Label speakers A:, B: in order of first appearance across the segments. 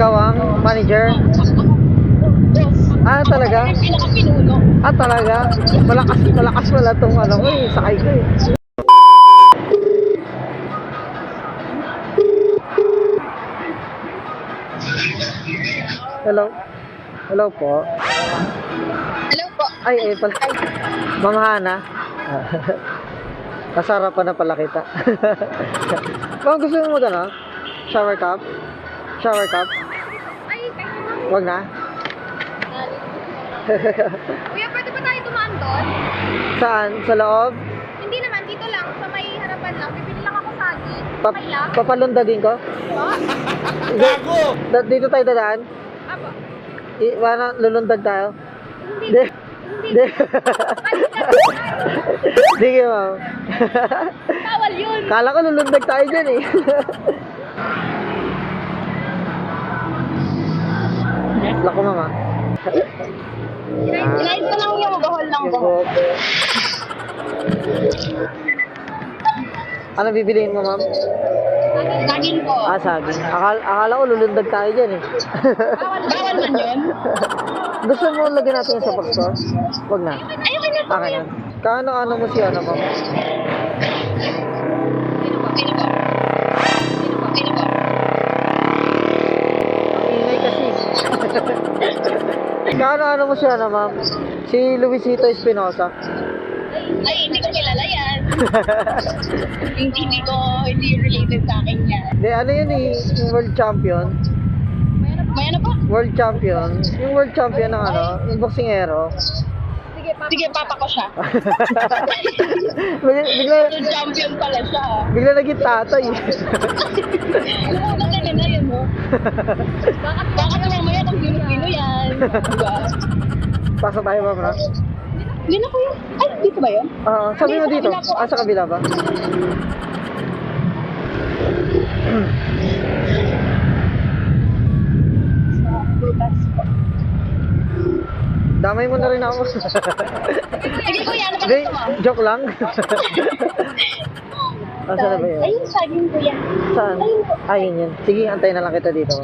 A: Ikaw ang manager? Ah, talaga?
B: Pinaka-pinuno.
A: Ah, talaga? Malakas wala tong ano ko eh, sakay ko eh. Hello? Hello po.
B: Hello po.
A: Ay, Ma'am Hana. Kasarapan na pala kita. Ma'am, gusto mo magano? Shower cup? Shower cup?
B: Ay, kayo.
A: Wag na.
B: Kuya, pwede ba tayo dumaan doon?
A: Saan? Sa loob?
B: Hindi naman, dito lang. Sa may harapan lang. Bibili lang ako sagi.
A: Pa
B: Okay lang.
A: papalundagin ko?
B: Po?
A: Dito tayo dadaan?
B: Apo.
A: Wala, lulundag tayo?
B: Hindi.
A: Hindi. Sige, ma'am.
B: Bawal yun.
A: Kala ko lulundag tayo dyan eh. Lako, mama.
B: Sinayin ko lang yung bahol ng bahol.
A: Ano bibiliin mo, ma'am?
B: Saging po.
A: Ah, saging. Akala ko lulundag tayo dyan eh.
B: Bawal man yun?
A: Gusto mo lagyan natin sa box ko? Wag na.
B: Ay, okay na po.
A: Akin yan. Kaano-ano mo siya, ano, ma'am?
B: Sino po?
A: Ang ingay kasi. Kaano-ano mo siya, ano, ma'am? Si Luisito Espinosa.
B: Ay, hindi ko kilala yan. Hindi related sa akin yan.
A: Hindi, ano yun eh, yung world champion.
B: May ano po?
A: World champion. Yung world champion ng ano, yung boksingero.
B: Sige, papa ko siya.
A: bigla,
B: World champion pala siya.
A: bigla naging tatay.
B: Alam mo, ganun na yun, mo. Bakit mamaya kung Pilipino yan? Diba?
A: Pasok tayo, ma'am, na?
B: Yun ako yun. Ay, dito ba yun?
A: Sabi mo
B: Hindi,
A: dito.
B: sa kabila po.
A: Ah, sa kabila ba?
B: Butas po.
A: Damay mo na rin ako.
B: Sige kuya, ano ba
A: Hindi,
B: gusto mo?
A: joke lang. Saan na ba yun?
B: Ayun, saging kuya.
A: Saan? Ayun yun. Sige, antayin na lang kita dito.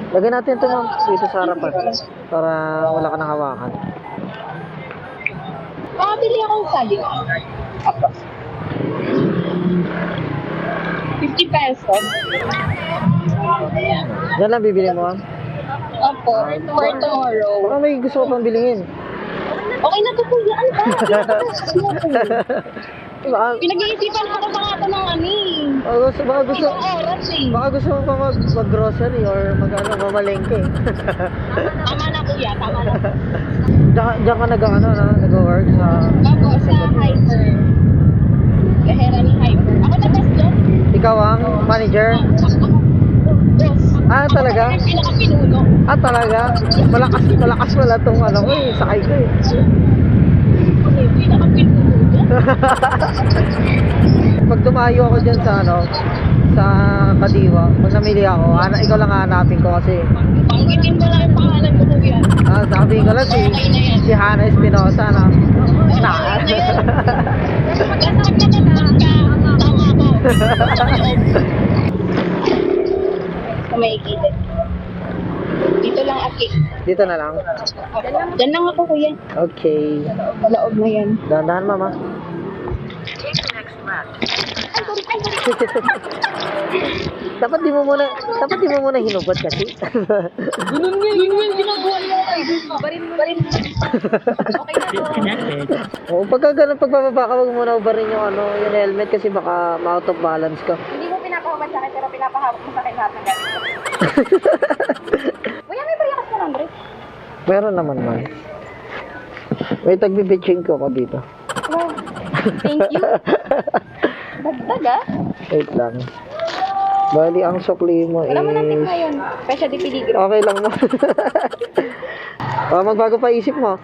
A: Lagyan natin ito, ma'am, dito sa harapan. Para wala ka nang hawakan.
B: Makabili akong saging. Apo. 50 pesos.
A: Yan lang bibili mo, ma'am.
B: Opo, for tomorrow.
A: Baka may gusto ko pang bilhin.
B: Okay na to kuya, ano ba?
A: Baka,
B: Pinag-iisipan ko pa nga ito ng ano eh.
A: baka gusto,
B: Isang oras eh.
A: baka gusto mo pa mag-grocery or mamalengke.
B: Tama na kuya, tama na.
A: Diyan ka nag-work sa...
B: Opo, sa Hyper. Kahera ni Hyper. Ako na boss dyan.
A: Ikaw ang manager?
B: Boss.
A: Ah, talaga?
B: Ako pinaka-pinuno.
A: Ah, talaga? Malakas wala tong ano ko eh, sakay ko eh.
B: Ako yung pinaka-pinuno dyan.
A: Pag dumayo ako dyan sa ano, sa Kadiwa, pag namili ako, ikaw lang hanapin ko kasi.
B: Banggitin mo lang yung pangalan ko kuya.
A: Sabi ko lang si Hana Espinosa na.
B: Tama ko. Sa may gilid. Dito lang aki.
A: Dito na lang.
B: Diyan lang ako kuya.
A: Okay.
B: Malaog na yan.
A: Dahan-dahan, mama. dapat di mo muna hinubad kasi.
B: Ganun nga, yun yung ginagawa niya. Barin. Okay na to.
A: Oo, pagka ganun, pagbababa ka, wag muna ubarin yung ano, yung helmet kasi baka ma-out of balance ka.
B: Hindi mo pinapahawak sa akin, pero pinapahawak mo sa akin lahat ng gamit ko. Kuya, may bariya kasi na,
A: Meron naman man. May tagbibitching ko dito.
B: Wow. Thank you. Dagdag ah.
A: Wait lang. Bali, ang sukli mo
B: Wala mo nang tip
A: is...
B: ngayon. Special di peligro.
A: Okay lang mo. Magbago pa isip mo.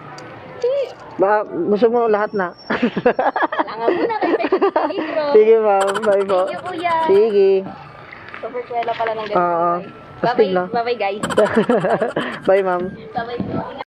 A: Baka gusto mo lahat na.
B: Kailangan mo na kay special di peligro.
A: Sige, ma'am. Bye po.
B: Thank you, kuya.
A: Sige.
B: Super swela pala ng
A: Oo.
B: ganito.
A: Astig lang.
B: Bye-bye, guys.
A: Bye, ma'am.
B: Bye-bye.